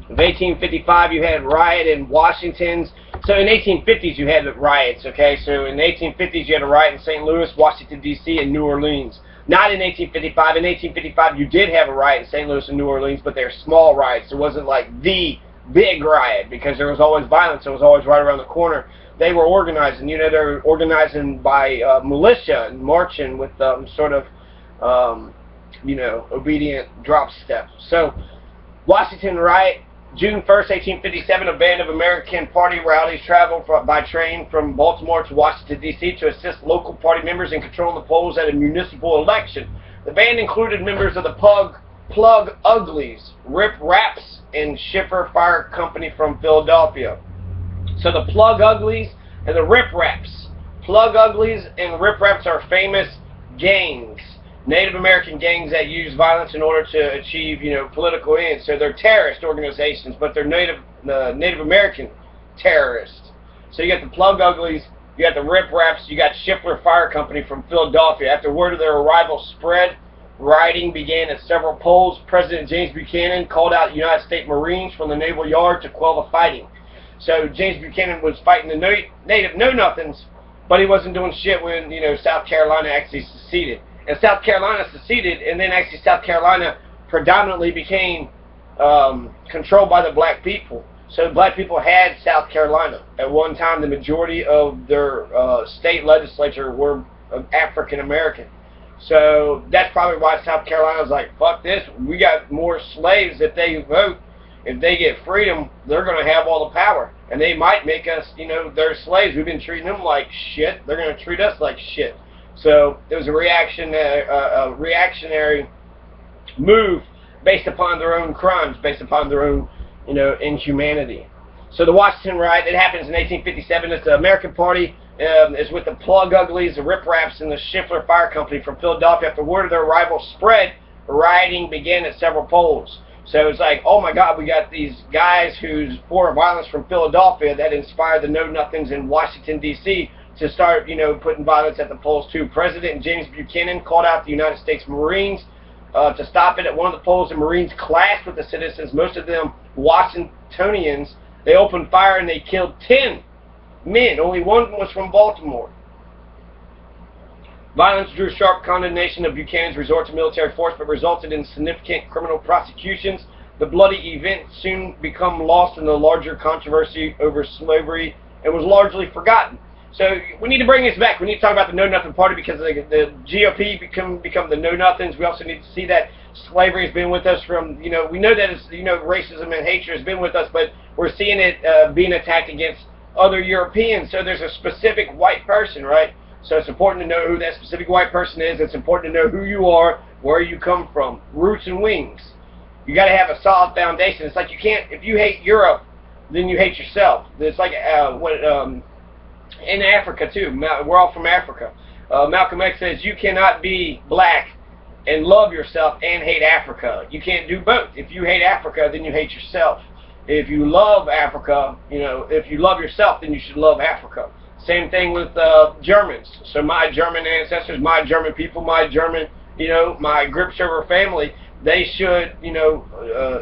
Of 1855, you had riot in Washington. So in 1850s, you had riots, okay? So in the 1850s, you had a riot in St. Louis, Washington, D.C., and New Orleans. Not in 1855. In 1855, you did have a riot in St. Louis and New Orleans, but they're small riots. It wasn't like the big riot, because there was always violence. It was always right around the corner. They were organizing. You know, they were organizing by militia and marching with sort of, you know, obedient drop steps. So, Washington riot, June 1st, 1857, a band of American Party rallies traveled by train from Baltimore to Washington, D.C. to assist local party members in controlling the polls at a municipal election. The band included members of the Plug Uglies, Rip Raps, and Schiffer Fire Company from Philadelphia. So the Plug Uglies and the Rip Raps. Plug Uglies and Rip Raps are famous gangs, Native American gangs that use violence in order to achieve, you know, political ends. So they're terrorist organizations, but they're Native American terrorists. So you got the Plug Uglies, you got the Rip Raps, you got Schiffer Fire Company from Philadelphia. After word of their arrival spread, rioting began at several polls. President James Buchanan called out United States Marines from the Naval Yard to quell the fighting. So James Buchanan was fighting the Native Know-Nothings, but he wasn't doing shit when, you know, South Carolina actually seceded. And South Carolina seceded, and then actually South Carolina predominantly became controlled by the black people. So black people had South Carolina. At one time, the majority of their state legislature were African American. So that's probably why South Carolina was like, fuck this, we got more slaves. If they vote, if they get freedom, they're going to have all the power. And they might make us, you know, their slaves. We've been treating them like shit. They're going to treat us like shit. So it was a reactionary move based upon their own crimes, based upon their own, you know, inhumanity. So the Washington riot, it happens in 1857. It's the American Party. Is with the Plug Uglies, the Rip Raps, and the Schiffer Fire Company from Philadelphia. After word of their arrival spread, rioting began at several polls. So it's like, oh my God, we got these guys who's for violence from Philadelphia that inspired the Know-Nothings in Washington, D.C. to start, you know, putting violence at the polls too. President James Buchanan called out the United States Marines to stop it. At one of the polls, the Marines clashed with the citizens, most of them Washingtonians. They opened fire and they killed 10 men. Only one was from Baltimore. Violence drew sharp condemnation of Buchanan's resort to military force, but resulted in significant criminal prosecutions. The bloody event soon became lost in the larger controversy over slavery and was largely forgotten. So we need to bring this back. We need to talk about the Know-Nothing Party, because the GOP become the Know-Nothings. We also need to see that slavery has been with us from, you know, we know that it's, you know, racism and hatred has been with us, but we're seeing it being attacked against other Europeans. So there's a specific white person, right? So it's important to know who that specific white person is. It's important to know who you are, where you come from, roots and wings. You got to have a solid foundation. It's like you can't, if you hate Europe, then you hate yourself. It's like in Africa too. We're all from Africa. Malcolm X says you cannot be black and love yourself and hate Africa. You can't do both. If you hate Africa, then you hate yourself. If you love Africa, you know, if you love yourself, then you should love Africa. Same thing with Germans. So my German ancestors, my German people, my German, you know, my Gripshover family, they should, you know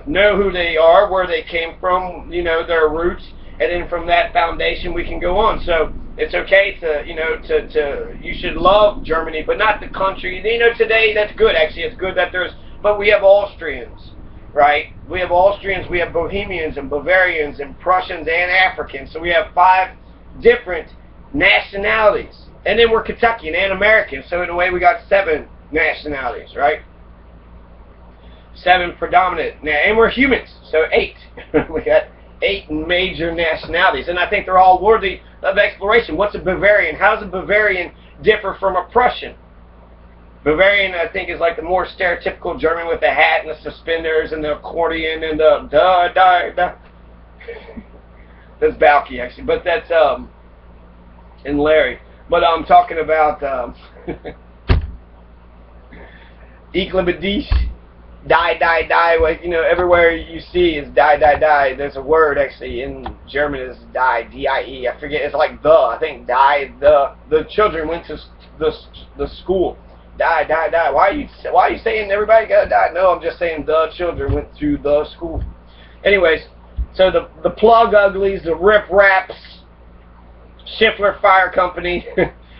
who they are, where they came from, you know, their roots, and then from that foundation we can go on. So it's okay to, you know, you should love Germany, but not the country. You know, today that's good, actually. It's good that there's, but we have Austrians, right? We have Austrians, we have Bohemians and Bavarians and Prussians and Africans. So we have 5 different nationalities. And then we're Kentuckian and American. So in a way we got 7 nationalities, right? 7 predominant. And we're humans, so 8. We got 8 major nationalities. And I think they're all worthy of exploration. What's a Bavarian? How does a Bavarian differ from a Prussian? Bavarian, I think, is like the more stereotypical German with the hat and the suspenders and the accordion and the da. That's Balky, actually. But that's, and Larry. But I'm talking about Eklibadish, die. Like, you know, everywhere you see is die. There's a word actually in German is die, D-I-E. I forget. It's like the. I think die. The children went to the school. Die. Why are you saying everybody gotta die? No, I'm just saying the children went to the school. Anyways. So the plug uglies, the rip raps, Schiffler Fire Company.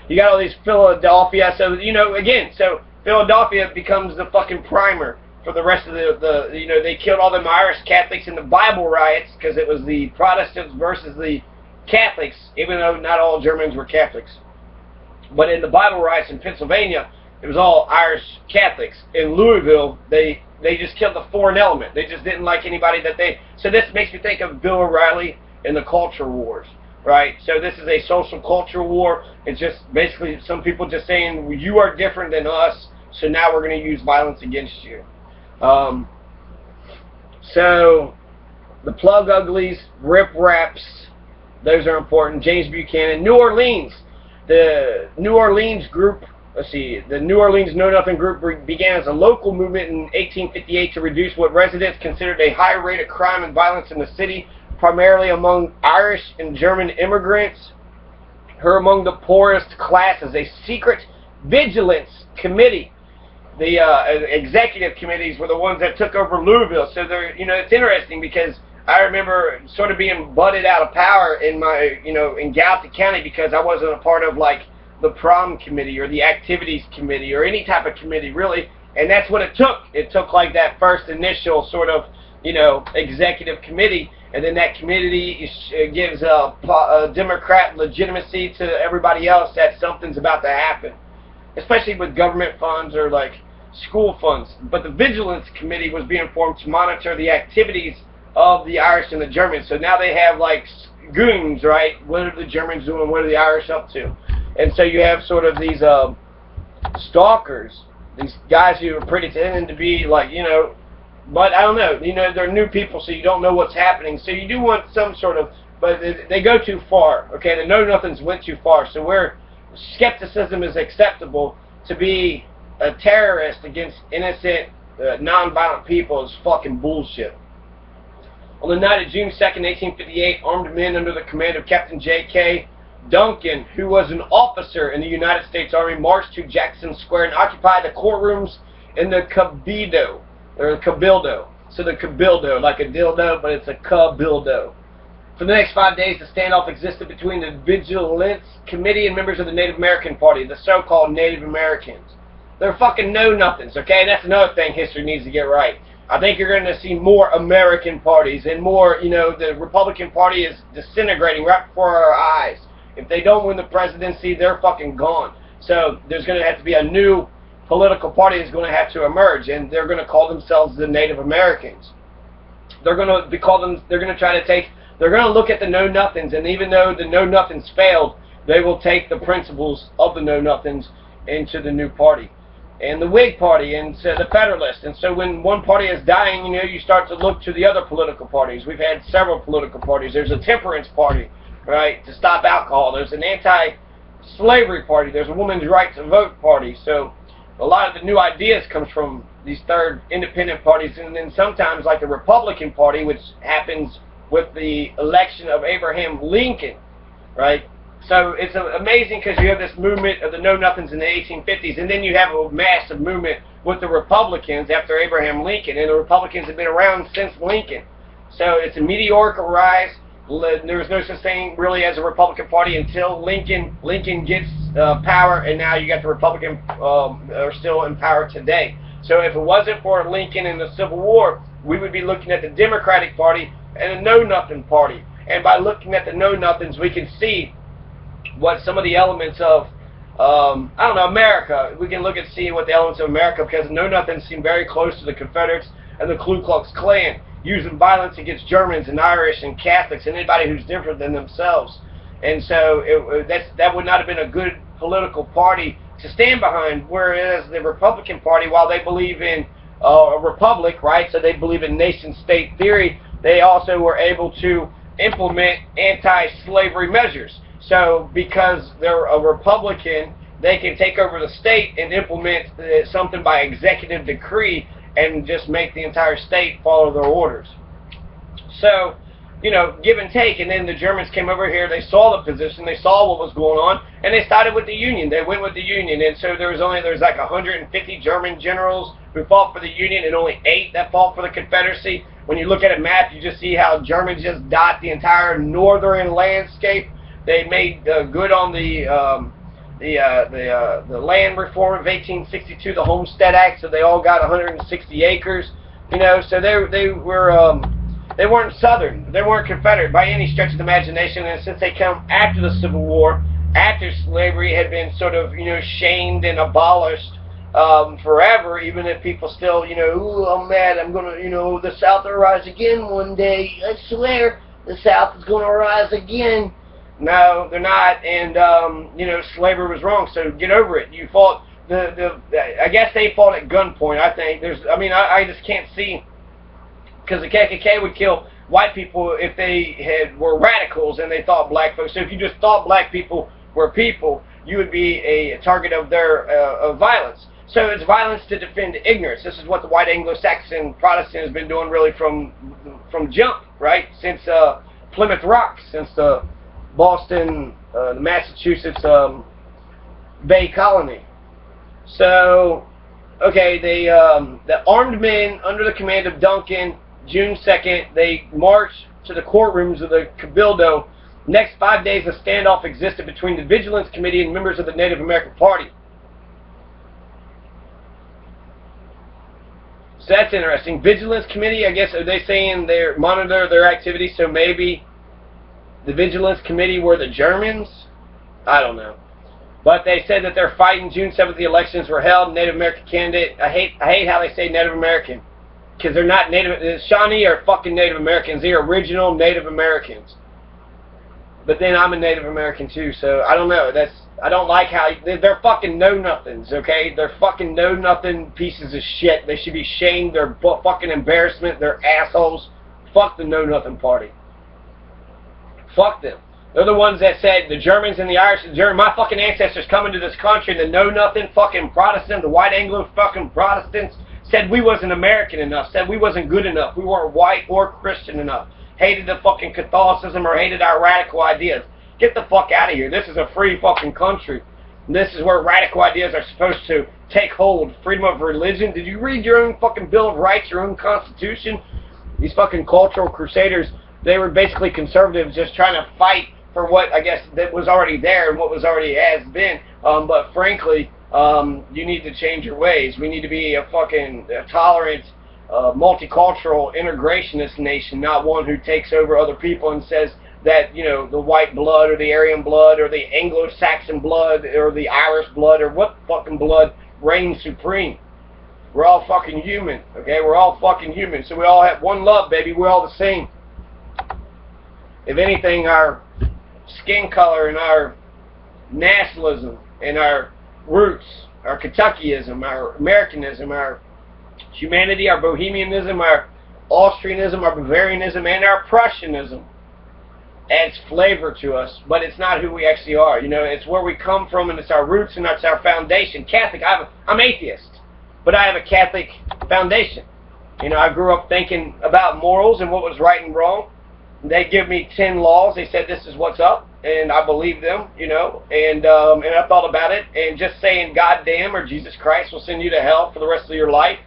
You got all these Philadelphia. So, you know, again, so Philadelphia becomes the fucking primer for the rest of the you know, they killed all them Irish Catholics in the Bible riots because it was the Protestants versus the Catholics, even though not all Germans were Catholics. But in the Bible riots in Pennsylvania, it was all Irish Catholics. In Louisville, they just killed the foreign element. They just didn't like anybody that they... So this makes me think of Bill O'Reilly and the culture wars. Right, so this is a social culture war. It's just basically some people just saying, well, you are different than us, so now we're going to use violence against you. So the plug uglies, rip raps, those are important. James Buchanan, New Orleans, the New Orleans group. Let's see, the New Orleans Know Nothing group began as a local movement in 1858 to reduce what residents considered a high rate of crime and violence in the city, primarily among Irish and German immigrants who are among the poorest classes. A secret vigilance committee, the executive committees, were the ones that took over Louisville. So they're, you know, it's interesting because I remember sort of being butted out of power in my, you know, in Gallatin County because I wasn't a part of like the prom committee or the activities committee or any type of committee really, and that's what it took. It took like that first initial sort of, you know, executive committee. And then that committee gives a Democrat legitimacy to everybody else that something's about to happen, especially with government funds or like school funds. But the Vigilance Committee was being formed to monitor the activities of the Irish and the Germans. So now they have like goons, right? What are the Germans doing? What are the Irish up to? And so you have sort of these stalkers, these guys who are pretending to be like, you know, but I don't know, you know, they're new people, so you don't know what's happening. So you do want some sort of, but they go too far, okay? The know-nothings went too far. So where skepticism is acceptable, to be a terrorist against innocent, non-violent people is fucking bullshit. On the night of June 2nd, 1858, armed men under the command of Captain J.K. Duncan, who was an officer in the United States Army, marched to Jackson Square and occupied the courtrooms in the Cabildo. Or Cabildo. So the Cabildo, like a dildo, but it's a Cabildo. For the next 5 days, the standoff existed between the Vigilance Committee and members of the Native American Party, the so-called Native Americans. They're fucking know-nothings, okay? That's another thing history needs to get right. I think you're going to see more American parties and more, you know, the Republican Party is disintegrating right before our eyes. If they don't win the presidency, they're fucking gone. So there's going to have to be a new political party is going to have to emerge, and they're going to call themselves the Native Americans. They're going to they're going to try to take, they're going to look at the know-nothings, and even though the know-nothings failed, they will take the principles of the know-nothings into the new party. And the Whig Party, and so the Federalists. And so when one party is dying, you know, you start to look to the other political parties. We've had several political parties. There's a temperance party, right, to stop alcohol. There's an anti-slavery party. There's a women's right to vote party. So a lot of the new ideas comes from these third independent parties, and then sometimes like the Republican Party, which happens with the election of Abraham Lincoln, right? So it's amazing because you have this movement of the know-nothings in the 1850s, and then you have a massive movement with the Republicans after Abraham Lincoln, and the Republicans have been around since Lincoln. So it's a meteoric rise. There's no such thing really as a Republican Party until Lincoln gets power, and now you got the Republican are still in power today. So if it wasn't for Lincoln and the Civil War, we would be looking at the Democratic Party and a know-nothing party. And by looking at the know-nothings, we can see what some of the elements of, I don't know, America. We can look and see what the elements of America, because the know-nothings seem very close to the Confederates and the Ku Klux Klan, using violence against Germans and Irish and Catholics and anybody who's different than themselves. And so that would not have been a good political party to stand behind, whereas the Republican Party, while they believe in a republic, right, so they believe in nation-state theory, they also were able to implement anti-slavery measures. So because they're a Republican, they can take over the state and implement something by executive decree and just make the entire state follow their orders. So you know, give and take. And then the Germans came over here, they saw the position, they saw what was going on, and they started with the Union. They went with the Union. And so there was like 150 German generals who fought for the Union, and only 8 that fought for the Confederacy. When you look at a map, you just see how Germans just dot the entire northern landscape. They made good on the land reform of 1862, the Homestead Act, so they all got 160 acres. You know, so they weren't Southern, they weren't Confederate by any stretch of the imagination. And since they come after the Civil War, after slavery had been sort of, you know, shamed and abolished forever, even if people still, you know, ooh, I'm mad, I'm gonna, you know, the South will rise again one day. I swear, the South is gonna rise again. No, they're not, and you know, slavery was wrong. So get over it. You fought I guess they fought at gunpoint. I think I just can't see, because the KKK would kill white people if they were radicals and they thought black folks. So if you just thought black people were people, you would be a target of their violence. So it's violence to defend ignorance. This is what the white Anglo-Saxon Protestant has been doing really from jump, right? Since Plymouth Rock, since the Boston, the Massachusetts Bay Colony. So, okay, the armed men under the command of Duncan, June 2nd, they marched to the courtrooms of the Cabildo. Next 5 days, a standoff existed between the Vigilance Committee and members of the Native American Party. So that's interesting. Vigilance Committee, I guess, are they saying they monitor their activities, so maybe the Vigilance Committee were the Germans? I don't know. But they said that they're fighting. June 7th, the elections were held. Native American candidate. I hate how they say Native American, because they're not Native. The Shawnee are fucking Native Americans. They're original Native Americans. But then I'm a Native American too, so I don't know. I don't like how they're fucking know-nothings. Okay, they're fucking know-nothing pieces of shit. They should be shamed. They're fucking embarrassment. They're assholes. Fuck the know-nothing party. Fuck them. They're the ones that said, the Germans and the Irish, my fucking ancestors coming to this country, the know-nothing fucking Protestant, the white Anglo fucking Protestants, said we wasn't American enough, said we wasn't good enough, we weren't white or Christian enough, hated the fucking Catholicism or hated our radical ideas. Get the fuck out of here. This is a free fucking country. This is where radical ideas are supposed to take hold. Freedom of religion. Did you read your own fucking Bill of Rights, your own Constitution? These fucking cultural crusaders, they were basically conservatives just trying to fight for what, I guess, that was already there and what was already has been. But frankly, you need to change your ways. We need to be a fucking tolerant, multicultural, integrationist nation, not one who takes over other people and says that, you know, the white blood or the Aryan blood or the Anglo-Saxon blood or the Irish blood or what fucking blood reigns supreme. We're all fucking human, okay? We're all fucking human. So we all have one love, baby. We're all the same. If anything, our skin color and our nationalism and our roots, our Kentuckyism, our Americanism, our humanity, our Bohemianism, our Austrianism, our Bavarianism, and our Prussianism adds flavor to us, but it's not who we actually are. You know, it's where we come from, and it's our roots, and that's our foundation. Catholic, I'm atheist, but I have a Catholic foundation. You know, I grew up thinking about morals and what was right and wrong. They give me 10 laws. They said this is what's up, and I believe them, you know, and I thought about it, and just saying goddamn or Jesus Christ will send you to hell for the rest of your life,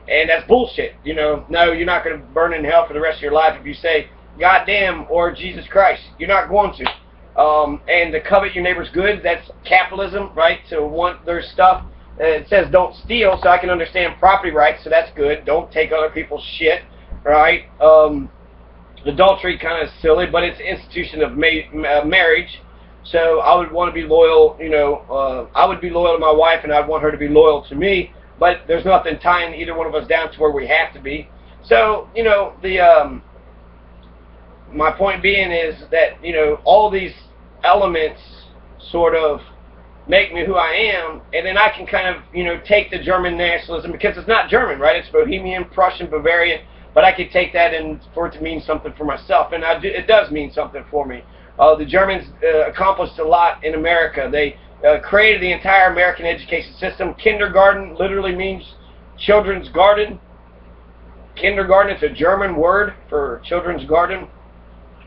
and that's bullshit. You know, no, you're not going to burn in hell for the rest of your life if you say goddamn or Jesus Christ. You're not going to. And to covet your neighbor's goods, that's capitalism, right? To want their stuff. It says don't steal, so I can understand property rights, so that's good. Don't take other people's shit, right? Adultery kind of silly, but it's an institution of marriage. So I would want to be loyal, you know, I would be loyal to my wife and I'd want her to be loyal to me, but there's nothing tying either one of us down to where we have to be. So, you know, my point being is that, you know, all these elements sort of make me who I am, and then I can kind of, you know, take the German nationalism, because it's not German, right? It's Bohemian, Prussian, Bavarian, but I could take that and for it to mean something for myself, and it does mean something for me. The Germans accomplished a lot in America. They created the entire American education system. Kindergarten literally means children's garden. Kindergarten is a German word for children's garden.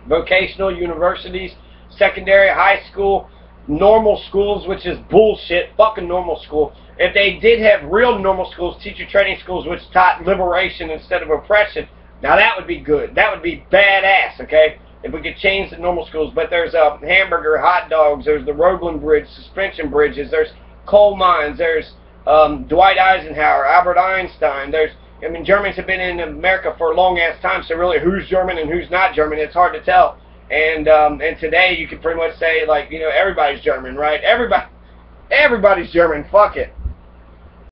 vocational universities, secondary, high school, normal schools, which is bullshit, fucking normal school. If they did have real normal schools, teacher training schools, which taught liberation instead of oppression, now that would be good. That would be badass, okay? If we could change the normal schools. But there's hamburger, hot dogs, there's the Roebling Bridge, suspension bridges, there's coal mines, there's Dwight Eisenhower, Albert Einstein, I mean, Germans have been in America for a long-ass time, so really who's German and who's not German, it's hard to tell. And today you can pretty much say, like, you know, everybody's German, right? Everybody's German, fuck it.